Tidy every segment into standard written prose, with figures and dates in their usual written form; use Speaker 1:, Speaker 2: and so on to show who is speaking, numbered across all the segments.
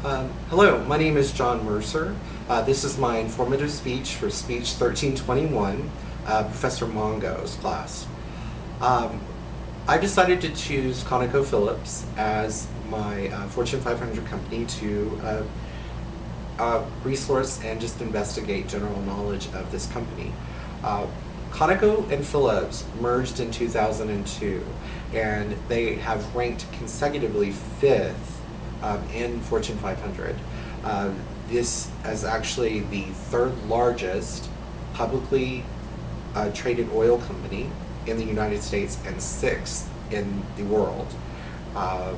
Speaker 1: Hello, my name is John Mercer. This is my informative speech for Speech 1321, Professor Mongo's class. Um, I decided to choose Conoco Phillips as my Fortune 500 company to resource and just investigate general knowledge of this company. Uh, Conoco and Phillips merged in 2002, and they have ranked consecutively fifth in Fortune 500. This is actually the third largest publicly traded oil company in the United States and sixth in the world. Um,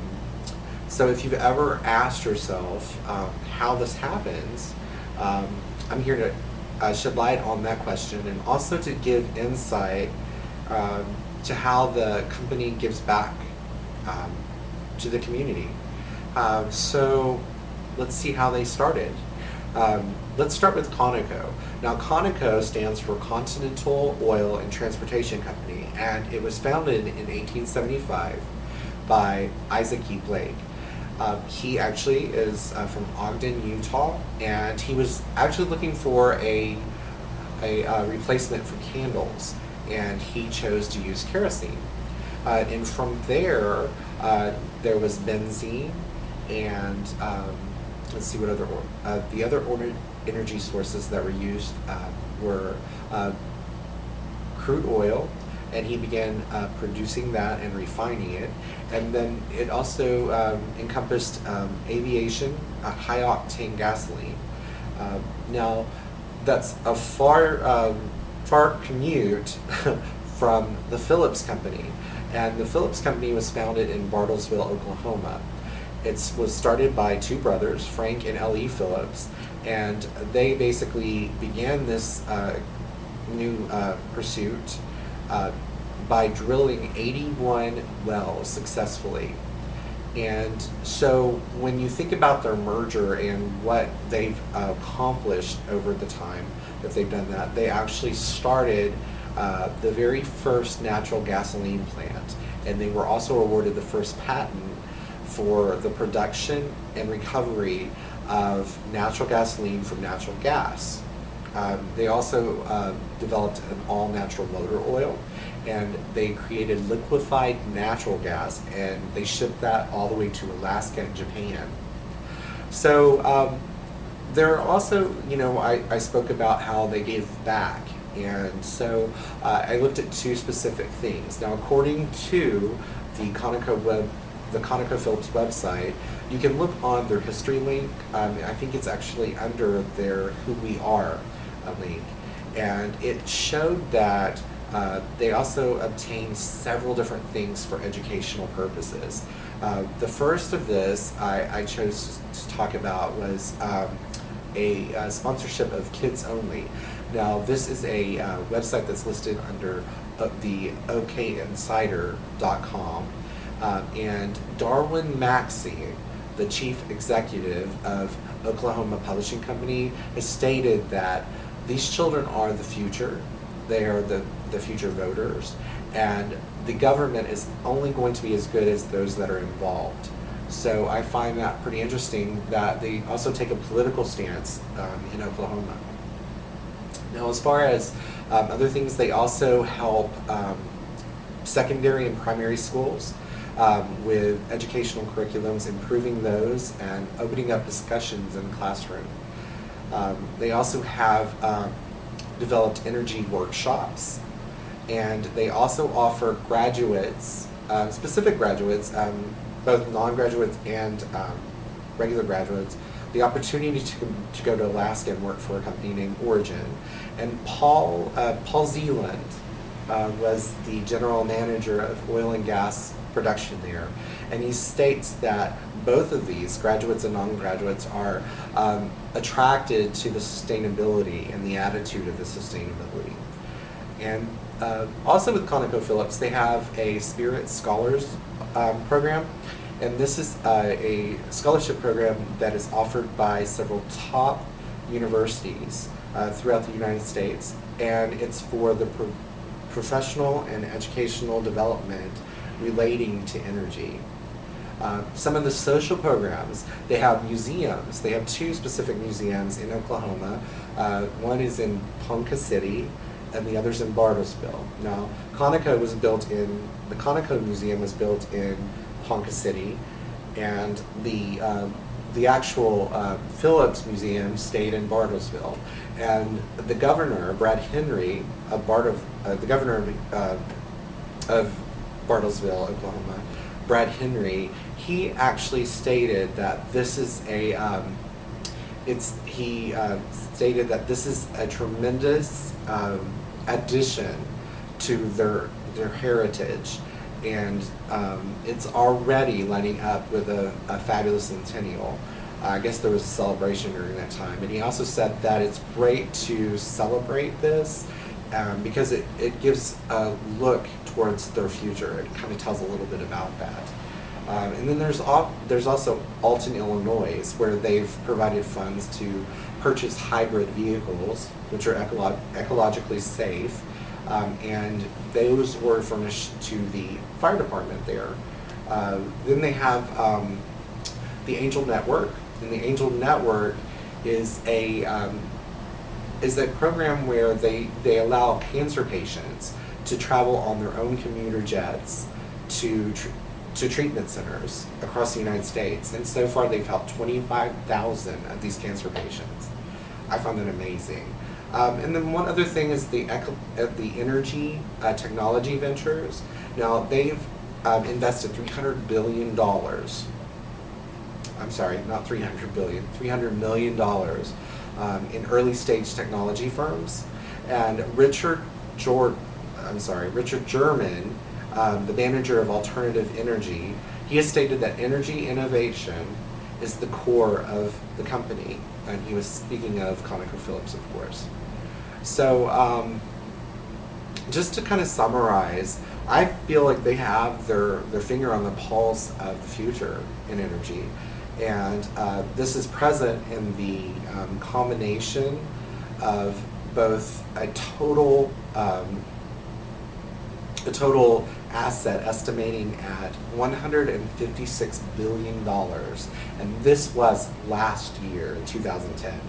Speaker 1: so if you've ever asked yourself how this happens, um, I'm here to shed light on that question and also to give insight um, to how the company gives back um, to the community. So let's see how they started. Let's start with Conoco. Now, Conoco stands for Continental Oil and Transportation Company, and it was founded in 1875 by Isaac E. Blake. He actually is from Ogden, Utah, and he was actually looking for a replacement for candles, and he chose to use kerosene. And from there, there was benzene, and let's see what other the other energy sources that were used were crude oil, and he began producing that and refining it. And then it also encompassed aviation, high octane gasoline. Now, that's a far commute from the Phillips Company, and the Phillips Company was founded in Bartlesville, Oklahoma. It was started by two brothers, Frank and L.E. Phillips, and they basically began this new pursuit by drilling 81 wells successfully. And so when you think about their merger and what they've accomplished over the time that they've done that, they actually started the very first natural gasoline plant, and they were also awarded the first patent for the production and recovery of natural gasoline from natural gas. They also developed an all-natural motor oil, and they created liquefied natural gas, and they shipped that all the way to Alaska and Japan. So there are also, I spoke about how they gave back, and so I looked at two specific things. Now, according to the Conoco Phillips website, you can look on their history link. I think it's actually under their Who We Are link, and it showed that they also obtained several different things for educational purposes. The first of this I chose to talk about was a sponsorship of Kids Only. Now, this is a website that's listed under the okinsider.com. And Darwin Maxey, the chief executive of Oklahoma Publishing Company, has stated that these children are the future. They are the future voters, and the government is only going to be as good as those that are involved. So I find that pretty interesting that they also take a political stance in Oklahoma. Now, as far as other things, they also help secondary and primary schools with educational curriculums, improving those, and opening up discussions in the classroom. They also have developed energy workshops, and they also offer graduates, specific graduates, both non-graduates and regular graduates, the opportunity to go to Alaska and work for a company named Origin. And Paul Zealand was the general manager of oil and gas production there, and he states that both of these, graduates and non-graduates, are attracted to the sustainability and the attitude of the sustainability. And also with ConocoPhillips, they have a Spirit Scholars program, and this is a scholarship program that is offered by several top universities throughout the United States, and it's for the professional and educational development relating to energy. Some of the social programs, they have museums. They have two specific museums in Oklahoma. One is in Ponca City, and the other's in Bartlesville. Now, the Conoco Museum was built in Ponca City, and the actual Phillips Museum stayed in Bartlesville. And the governor, Brad Henry, the governor of Bartlesville, Oklahoma, Brad Henry, he actually stated that this is stated that this is a tremendous addition to their heritage, and it's already lining up with a fabulous centennial. I guess there was a celebration during that time, and he also said that it's great to celebrate this because it gives a look towards their future. It kind of tells a little bit about that. And then there's also Alton, Illinois, where they've provided funds to purchase hybrid vehicles, which are ecologically safe, and those were furnished to the fire department there. Then they have the Angel Network, and the Angel Network is a program where they allow cancer patients to travel on their own commuter jets to treatment centers across the United States. And so far they've helped 25,000 of these cancer patients. I found that amazing. And then one other thing is the energy technology ventures. Now they've invested $300 billion. I'm sorry, not 300 billion, $300 million in early stage technology firms. And Richard German, the manager of alternative energy, he has stated that energy innovation is the core of the company. And he was speaking of ConocoPhillips, of course. So just to kind of summarize, I feel like they have their finger on the pulse of the future in energy. And this is present in the combination of both a total asset estimating at $156 billion, and this was last year, 2010.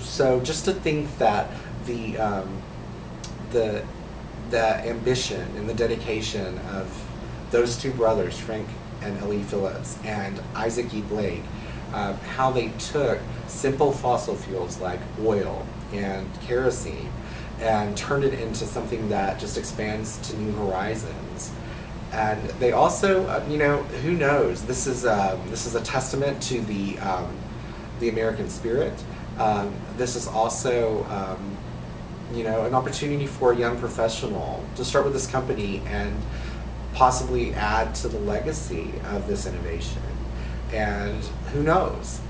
Speaker 1: So just to think that the ambition and the dedication of those two brothers, Frank and L.E. Phillips, and Isaac E. Blake, how they took simple fossil fuels like oil and kerosene and turned it into something that just expands to new horizons. And they also, who knows? This is a testament to the American spirit. This is also, an opportunity for a young professional to start with this company and possibly add to the legacy of this innovation. And who knows?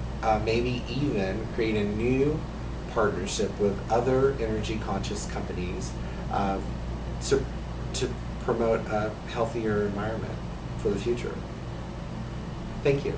Speaker 1: Maybe even create a new partnership with other energy conscious companies to promote a healthier environment for the future. Thank you.